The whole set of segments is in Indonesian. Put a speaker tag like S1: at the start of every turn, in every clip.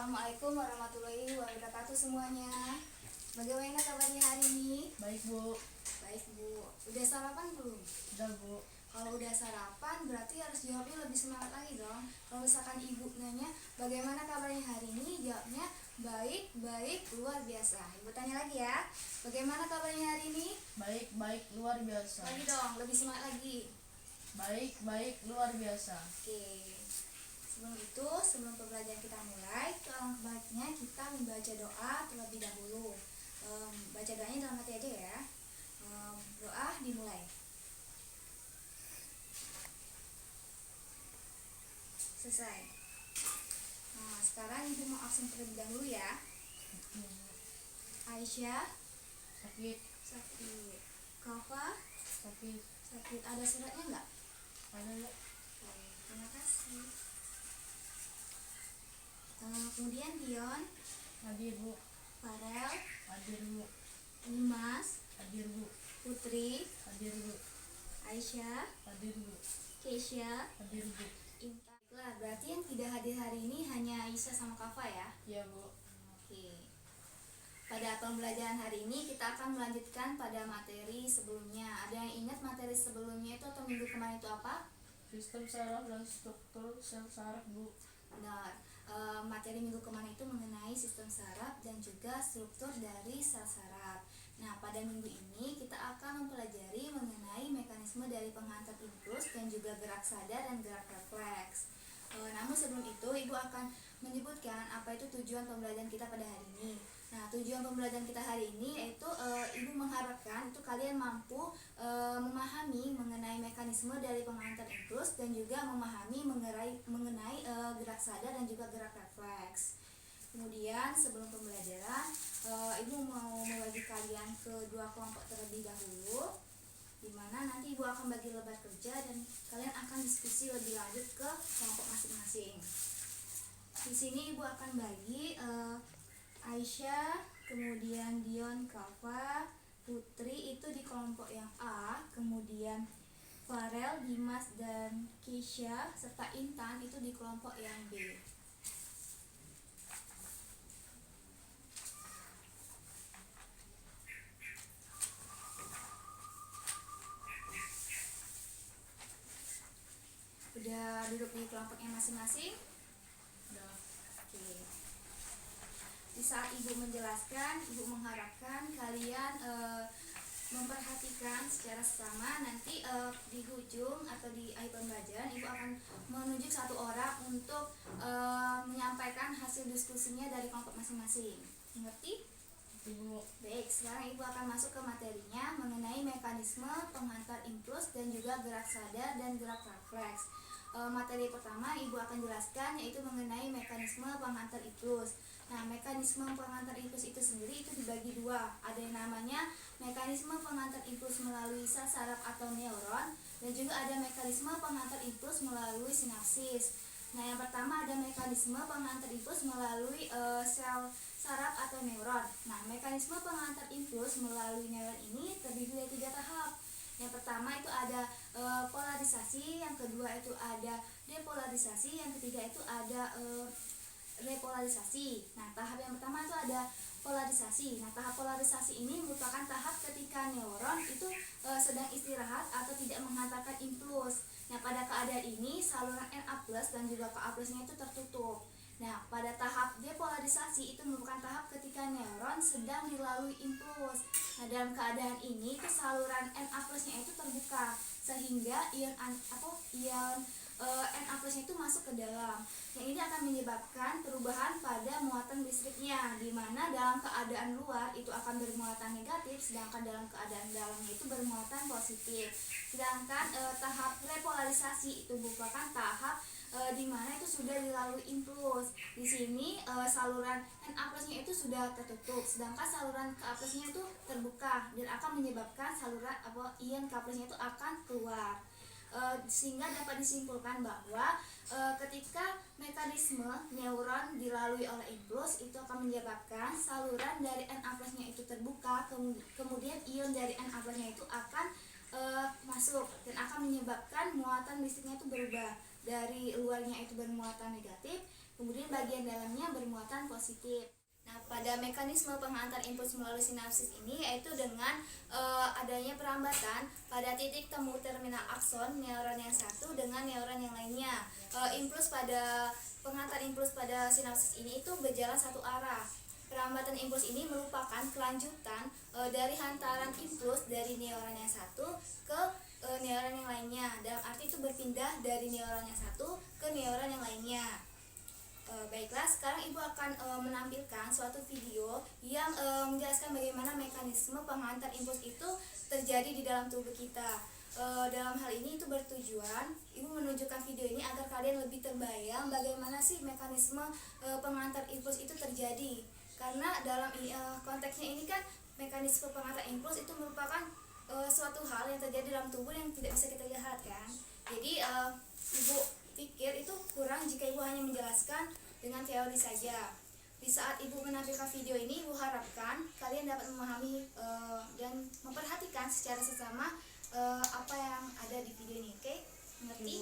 S1: Assalamualaikum warahmatullahi wabarakatuh semuanya. Bagaimana kabarnya hari ini?
S2: Baik, Bu.
S1: Baik, Bu. Udah sarapan belum?
S2: Udah, Bu.
S1: Kalau udah sarapan berarti harus jawabnya lebih semangat lagi dong. Kalau misalkan ibu nanya bagaimana kabarnya hari ini, jawabnya baik, baik, luar biasa. Ibu tanya lagi ya, bagaimana kabarnya hari ini?
S2: Baik, baik, luar biasa.
S1: Lagi dong, lebih semangat lagi.
S2: Baik, baik, luar biasa.
S1: Oke. Sebelum pembelajaran kita mulai, alangkah baiknya kita membaca doa terlebih dahulu. Baca doanya dalam hati aja ya. Doa dimulai. Selesai. Nah, sekarang ibu mau absen terlebih dahulu ya. Aisyah
S2: Sakit,
S1: sakit. Kafa
S2: sakit.
S1: sakit. Ada suratnya nggak?
S2: Ada nggak?
S1: Oke, terima kasih. Kemudian Dion,
S2: Hadir, Bu.
S1: Farel,
S2: Hadir, Bu.
S1: Dimas,
S2: Hadir, Bu.
S1: Putri,
S2: Hadir, Bu.
S1: Aisyah,
S2: Hadir, Bu.
S1: Keisha,
S2: Hadir, Bu.
S1: Intan. Baiklah, berarti yang tidak hadir hari ini hanya Aisyah sama Kafa ya.
S2: Iya, Bu.
S1: Oke. Pada pembelajaran hari ini kita akan melanjutkan pada materi sebelumnya. Ada yang ingat materi sebelumnya itu atau minggu kemarin itu apa?
S2: Sistem saraf dan struktur sel saraf, Bu.
S1: Benar. Materi minggu kemarin itu mengenai sistem saraf dan juga struktur dari sel saraf. Nah, pada minggu ini kita akan mempelajari mengenai mekanisme dari penghantar impuls dan juga gerak sadar dan gerak refleks. Namun sebelum itu, Ibu akan menyebutkan apa itu tujuan pembelajaran kita pada hari ini. Nah, tujuan pembelajaran kita hari ini yaitu Ibu mengharapkan itu kalian mampu memahami mengenai mekanisme dari penghantar impuls dan juga memahami mengenai gerak sadar dan juga gerak refleks. Kemudian sebelum pembelajaran, Ibu mau membagi kalian ke dua kelompok terlebih dahulu, di mana nanti Ibu akan bagi lebar kerja dan kalian akan diskusi lebih lanjut ke kelompok masing-masing. Di sini Ibu akan bagi Aisyah, kemudian Dion, Kafa, Putri itu di kelompok yang A, kemudian Farel, Dimas, dan Keisha serta Intan itu di kelompok yang B. Udah duduk di kelompoknya masing-masing?
S2: Udah.
S1: Oke. Di saat Ibu menjelaskan, Ibu mengharapkan kalian memperhatikan secara seksama. Nanti di ujung atau di akhir pembelajaran Ibu akan menunjuk satu orang untuk menyampaikan hasil diskusinya dari kelompok masing-masing. Mengerti?
S2: Ibu.
S1: Baik, sekarang Ibu akan masuk ke materinya mengenai mekanisme penghantar impuls dan juga gerak sadar dan gerak refleks. Materi pertama Ibu akan jelaskan yaitu mengenai mekanisme penghantar impuls. Nah, mekanisme penghantar impuls itu sendiri itu dibagi dua. Ada yang namanya mekanisme penghantar impuls melalui sel saraf atau neuron, dan juga ada mekanisme penghantar impuls melalui sinapsis. Nah, yang pertama ada mekanisme penghantar impuls melalui sel saraf atau neuron. Nah, mekanisme penghantar impuls melalui neuron ini terdiri dari 3 tahap. Yang pertama itu ada polarisasi, yang kedua itu ada depolarisasi, yang ketiga itu ada repolarisasi. Nah, tahap yang pertama itu ada polarisasi. Nah, tahap polarisasi ini merupakan tahap ketika neuron itu sedang istirahat atau tidak menghantarkan impuls. Nah, pada keadaan ini saluran Na+ dan juga Ka+-nya itu tertutup. Nah, pada tahap depolarisasi itu merupakan tahap ketika neuron sedang dilalui impuls. Nah, dalam keadaan ini itu saluran Na+-nya itu terbuka sehingga ion Na+-nya itu masuk ke dalam. Yang ini akan menyebabkan perubahan pada muatan listriknya, di mana dalam keadaan luar itu akan bermuatan negatif, sedangkan dalam keadaan dalamnya itu bermuatan positif. Sedangkan tahap repolarisasi itu merupakan tahap di mana itu sudah dilalui impuls. Di sini saluran Na+-nya itu sudah tertutup, sedangkan saluran Ka+-nya itu terbuka dan akan menyebabkan saluran ion Ka+-nya itu akan keluar. Sehingga dapat disimpulkan bahwa ketika mekanisme neuron dilalui oleh impuls itu akan menyebabkan saluran dari Na+-nya itu terbuka, kemudian ion dari Na+-nya itu akan masuk dan akan menyebabkan muatan listriknya itu berubah dari luarnya itu bermuatan negatif kemudian bagian dalamnya bermuatan positif. Nah, pada mekanisme penghantar impuls melalui sinapsis ini yaitu dengan adanya perambatan pada titik temu terminal akson neuron yang satu dengan neuron yang lainnya. Penghantar impuls pada sinapsis ini itu berjalan satu arah. Perambatan impuls ini merupakan kelanjutan dari hantaran impuls dari neuron yang satu ke neuron yang lainnya. Dalam arti itu berpindah dari neuron yang satu ke neuron yang lainnya. Baiklah, sekarang Ibu akan menampilkan suatu video yang menjelaskan bagaimana mekanisme penghantar impuls itu terjadi di dalam tubuh kita. Dalam hal ini itu bertujuan Ibu menunjukkan video ini agar kalian lebih terbayang bagaimana sih mekanisme penghantar impuls itu terjadi. Karena dalam konteksnya ini kan mekanisme penghantar impuls itu merupakan suatu hal yang terjadi dalam tubuh yang tidak bisa kita lihat kan. Jadi Ibu pikir itu kurang jika Ibu hanya menjelaskan dengan teori saja. Di saat Ibu menampilkan video ini, Ibu harapkan kalian dapat memahami dan memperhatikan secara seksama apa yang ada di video ini. Oke? Mengerti?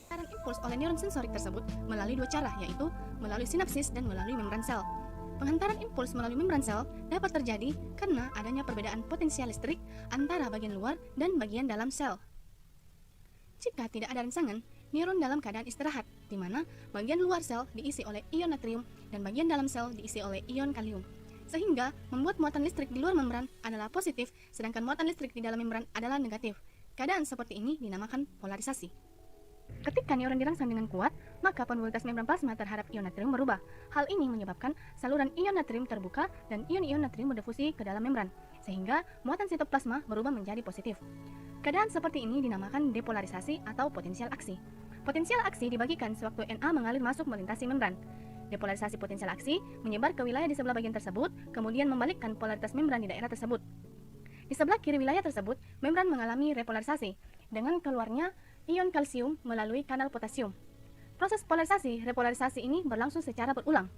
S3: Penghantaran impuls oleh neuron sensorik tersebut melalui dua cara, yaitu melalui sinapsis dan melalui membran sel. Penghantaran impuls melalui membran sel dapat terjadi karena adanya perbedaan potensial listrik antara bagian luar dan bagian dalam sel. Jika tidak ada rangsangan, neuron dalam keadaan istirahat, di mana bagian luar sel diisi oleh ion natrium dan bagian dalam sel diisi oleh ion kalium, sehingga membuat muatan listrik di luar membran adalah positif, sedangkan muatan listrik di dalam membran adalah negatif. Keadaan seperti ini dinamakan polarisasi. Ketika neuron dirangsang dengan kuat, maka poluitas membran plasma terhadap ion natrium berubah. Hal ini menyebabkan saluran ion natrium terbuka dan ion-ion natrium berdifusi ke dalam membran, sehingga muatan sitoplasma berubah menjadi positif. Keadaan seperti ini dinamakan depolarisasi atau potensial aksi. Potensial aksi dibagikan sewaktu Na mengalir masuk melintasi membran. Depolarisasi potensial aksi menyebar ke wilayah di sebelah bagian tersebut, kemudian membalikkan polaritas membran di daerah tersebut. Di sebelah kiri wilayah tersebut, membran mengalami repolarisasi dengan keluarnya ion kalsium melalui kanal potasium. Proses polarisasi repolarisasi ini berlangsung secara berulang.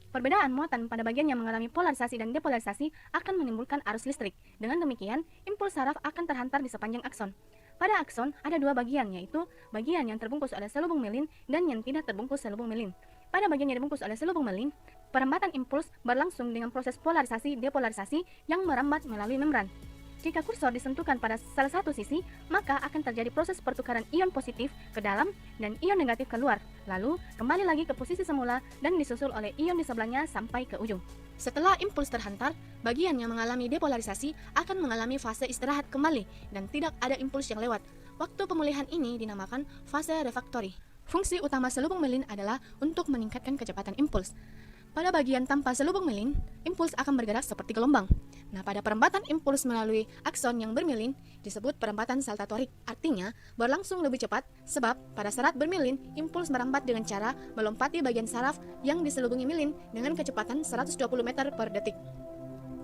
S3: Perbedaan muatan pada bagian yang mengalami polarisasi dan depolarisasi akan menimbulkan arus listrik. Dengan demikian, impuls saraf akan terhantar di sepanjang akson. Pada akson ada dua bagian, yaitu bagian yang terbungkus oleh selubung melin dan yang tidak terbungkus selubung melin. Pada bagian yang dibungkus oleh selubung melin, perambatan impuls berlangsung dengan proses polarisasi-depolarisasi yang merambat melalui membran. Jika kursor disentuhkan pada salah satu sisi, maka akan terjadi proses pertukaran ion positif ke dalam dan ion negatif keluar, lalu kembali lagi ke posisi semula dan disusul oleh ion di sebelahnya sampai ke ujung. Setelah impuls terhantar, bagian yang mengalami depolarisasi akan mengalami fase istirahat kembali dan tidak ada impuls yang lewat. Waktu pemulihan ini dinamakan fase refraktori. Fungsi utama selubung melin adalah untuk meningkatkan kecepatan impuls. Pada bagian tanpa selubung melin, impuls akan bergerak seperti gelombang. Nah, pada perambatan impuls melalui akson yang bermelin disebut perambatan saltatorik. Artinya, berlangsung lebih cepat sebab pada serat bermelin, impuls merambat dengan cara melompati bagian saraf yang diselubungi melin dengan kecepatan 120 meter per detik.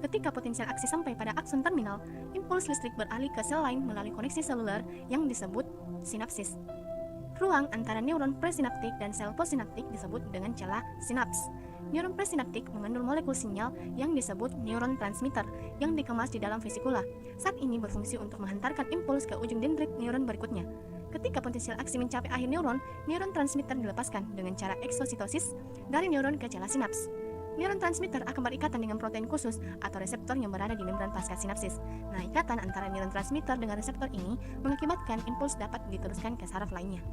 S3: Ketika potensial aksi sampai pada akson terminal, impuls listrik beralih ke sel lain melalui koneksi seluler yang disebut sinapsis. Ruang antara neuron presinaptik dan sel postsinaptik disebut dengan celah sinaps. Neuron presinaptik mengandung molekul sinyal yang disebut neuron transmitter yang dikemas di dalam vesikula. Saat ini berfungsi untuk menghantarkan impuls ke ujung dendrit neuron berikutnya. Ketika potensial aksi mencapai akhir neuron, neuron transmitter dilepaskan dengan cara eksositosis dari neuron ke celah sinaps. Neuron transmitter akan berikatan dengan protein khusus atau reseptor yang berada di membran pasca sinapsis. Nah, ikatan antara neuron transmitter dengan reseptor ini mengakibatkan impuls dapat diteruskan ke saraf lainnya.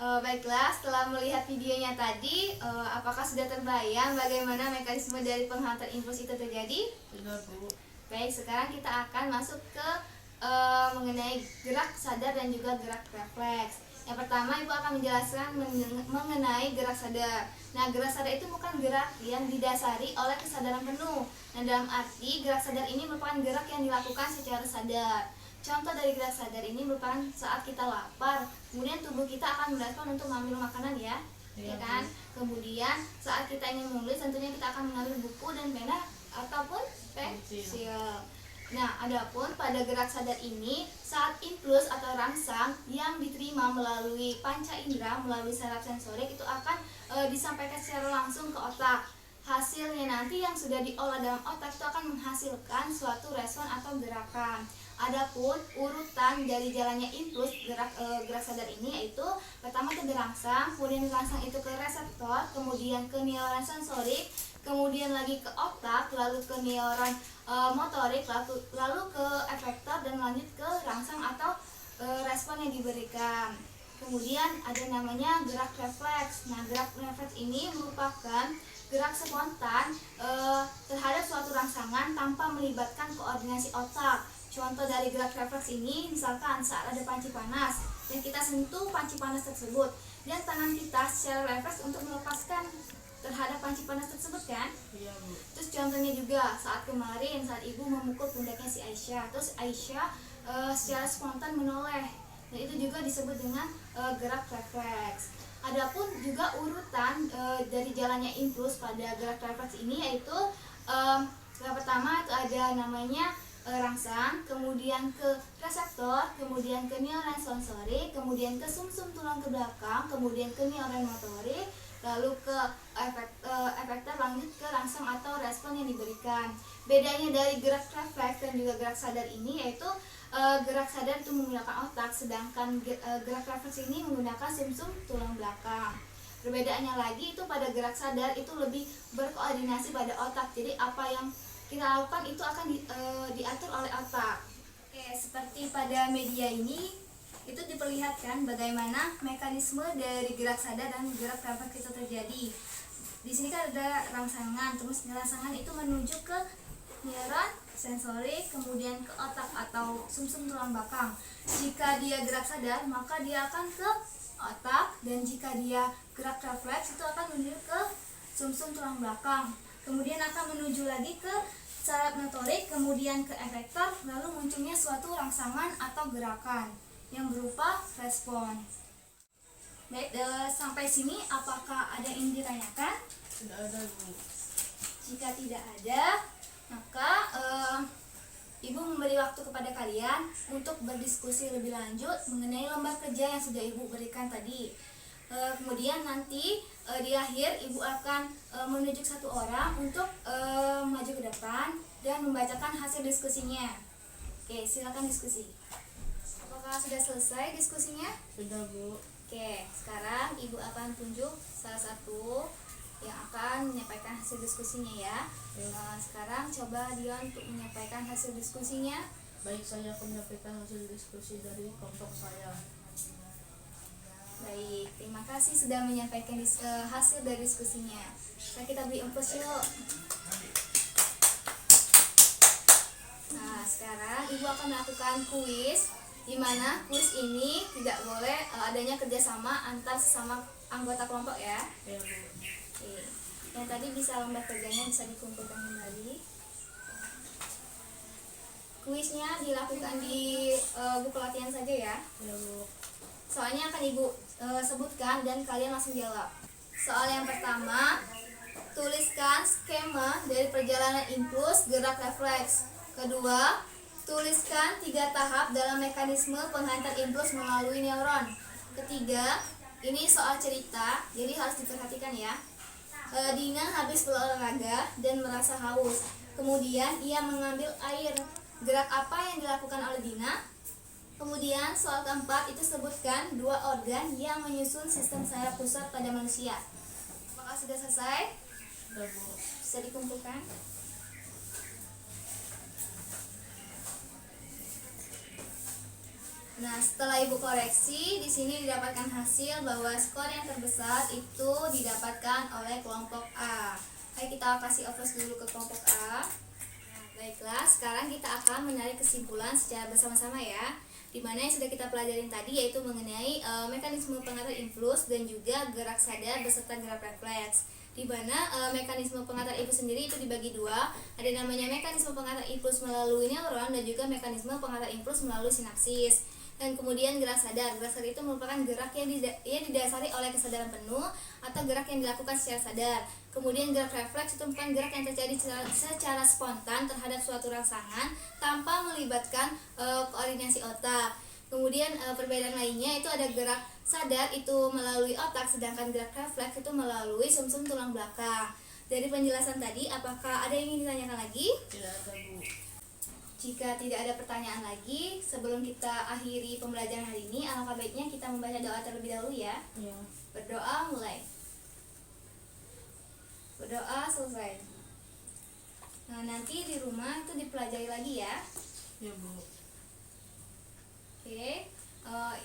S1: Baiklah, setelah melihat videonya tadi, apakah sudah terbayang bagaimana mekanisme dari penghantar impuls itu terjadi?
S2: Tidak, Bu.
S1: Baik, sekarang kita akan masuk ke mengenai gerak sadar dan juga gerak refleks. Yang pertama, Ibu akan menjelaskan mengenai gerak sadar. Nah, gerak sadar itu bukan gerak yang didasari oleh kesadaran penuh. Nah, dalam arti gerak sadar ini merupakan gerak yang dilakukan secara sadar. Contoh dari gerak sadar ini merupakan saat kita lapar, kemudian tubuh kita akan merespon untuk mengambil makanan ya kan? Kemudian saat kita ingin menulis, tentunya kita akan mengambil buku dan pena ataupun pensil. Nah, adapun pada gerak sadar ini, saat impuls atau rangsang yang diterima melalui panca indera, melalui saraf sensorik itu akan disampaikan secara langsung ke otak. hasilnya nanti yang sudah diolah dalam otak itu akan menghasilkan suatu respon atau gerakan. Adapun urutan dari jalannya impuls gerak sadar ini yaitu pertama ke dirangsang, kemudian dirangsang itu ke reseptor, kemudian ke neuron sensorik, kemudian lagi ke otak, lalu ke neuron motorik, lalu ke efektor dan lanjut ke rangsang atau respon yang diberikan. Kemudian ada namanya gerak refleks. Nah, gerak refleks ini merupakan gerak spontan terhadap suatu rangsangan tanpa melibatkan koordinasi otak. Contoh dari gerak refleks ini misalkan saat ada panci panas dan kita sentuh panci panas tersebut dan tangan kita secara refleks untuk melepaskan terhadap panci panas tersebut kan.
S2: Iya, Bu.
S1: Terus contohnya juga saat kemarin saat ibu memukul pundaknya si Aisyah, terus Aisyah secara spontan menoleh, dan itu juga disebut dengan gerak refleks. Adapun juga urutan dari jalannya impuls pada gerak refleks ini yaitu yang pertama itu ada namanya rangsang, kemudian ke reseptor, kemudian ke neuron sensorik, kemudian ke sumsum tulang ke belakang, kemudian ke neuron motorik, lalu ke efektor, lanjut ke rangsang atau respon yang diberikan. Bedanya dari gerak refleks dan juga gerak sadar ini yaitu gerak sadar itu menggunakan otak, sedangkan gerak refleks ini menggunakan sumsum tulang belakang. Perbedaannya lagi itu pada gerak sadar itu lebih berkoordinasi pada otak, jadi apa yang kita lakukan itu akan diatur oleh otak. Oke, seperti pada media ini itu diperlihatkan bagaimana mekanisme dari gerak sadar dan gerak refleks itu terjadi. Di sini kan ada rangsangan, terus rangsangan itu menuju ke neuron sensorik, kemudian ke otak atau sumsum tulang belakang. Jika dia gerak sadar, maka dia akan ke otak, dan jika dia gerak refleks itu akan menuju ke sumsum tulang belakang. Kemudian akan menuju lagi ke saraf motorik, kemudian ke efektor, lalu munculnya suatu rangsangan atau gerakan yang berupa respon. Baik, sampai sini apakah ada yang ditanyakan?
S2: Tidak ada, Bu.
S1: Jika tidak ada, maka Ibu memberi waktu kepada kalian untuk berdiskusi lebih lanjut mengenai lembar kerja yang sudah Ibu berikan tadi. Kemudian nanti di akhir Ibu akan menunjuk satu orang untuk maju ke depan dan membacakan hasil diskusinya. Oke, silakan diskusi. Apakah sudah selesai diskusinya?
S2: Sudah, Bu.
S1: Oke, sekarang Ibu akan tunjuk salah satu yang akan menyampaikan hasil diskusinya ya. Sekarang coba Dion untuk menyampaikan hasil diskusinya.
S2: Baik, saya akan menyampaikan hasil diskusi dari kelompok saya.
S1: Baik, terima kasih sudah menyampaikan hasil dari diskusinya. Kita beri aplaus yuk. Nah, sekarang Ibu akan melakukan kuis, di mana kuis ini tidak boleh adanya kerjasama antar sesama anggota kelompok ya.
S2: Ya, Bu.
S1: Oke. Yang tadi bisa lembar kerjanya bisa dikumpulkan kembali. Kuisnya dilakukan di buku latihan saja ya.
S2: Ya, Bu.
S1: Soalnya akan Ibu sebutkan dan kalian langsung jawab. Soal yang pertama, tuliskan skema dari perjalanan impuls gerak refleks. Kedua, tuliskan 3 tahap dalam mekanisme penghantar impuls melalui neuron. Ketiga, ini soal cerita, jadi harus diperhatikan ya. Dina habis berolahraga dan merasa haus. Kemudian ia mengambil air. Gerak apa yang dilakukan oleh Dina? Kemudian soal keempat itu sebutkan 2 organ yang menyusun sistem saraf pusat pada manusia. Apakah sudah selesai?
S2: Sudah, Bu.
S1: Bisa dikumpulkan. Nah, setelah Ibu koreksi, di sini didapatkan hasil bahwa skor yang terbesar itu didapatkan oleh kelompok A. Baik, kita kasih aplaus dulu ke kelompok A. Baiklah, sekarang kita akan menarik kesimpulan secara bersama-sama ya. Dimana yang sudah kita pelajarin tadi yaitu mengenai mekanisme pengantar impuls dan juga gerak sadar beserta gerak refleks. Di mana mekanisme pengantar impuls sendiri itu dibagi 2. Ada namanya mekanisme pengantar impuls melalui neuron dan juga mekanisme pengantar impuls melalui sinapsis. Dan kemudian gerak sadar. Gerak sadar itu merupakan gerak yang didasari oleh kesadaran penuh atau gerak yang dilakukan secara sadar. Kemudian gerak refleks itu merupakan gerak yang terjadi secara spontan terhadap suatu rangsangan tanpa melibatkan koordinasi otak. Kemudian perbedaan lainnya itu ada gerak sadar itu melalui otak, sedangkan gerak refleks itu melalui sumsum tulang belakang. Dari penjelasan tadi, apakah ada yang ingin ditanyakan lagi?
S2: Tidak ada, Bu.
S1: Jika tidak ada pertanyaan lagi, sebelum kita akhiri pembelajaran hari ini, alangkah baiknya kita membaca doa terlebih dahulu ya.
S2: Iya.
S1: Berdoa mulai. Berdoa selesai. Nah, nanti di rumah itu dipelajari lagi ya.
S2: Iya, Bu.
S1: Oke.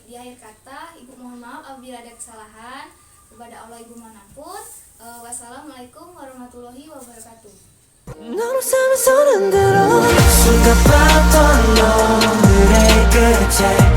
S1: Di akhir kata, Ibu mohon maaf apabila ada kesalahan. Kepada Allah Ibu mohon ampun. Wassalamualaikum warahmatullahi wabarakatuh.
S4: 넌 웃으면 손 흔들어 손 가봤던 너의 끝에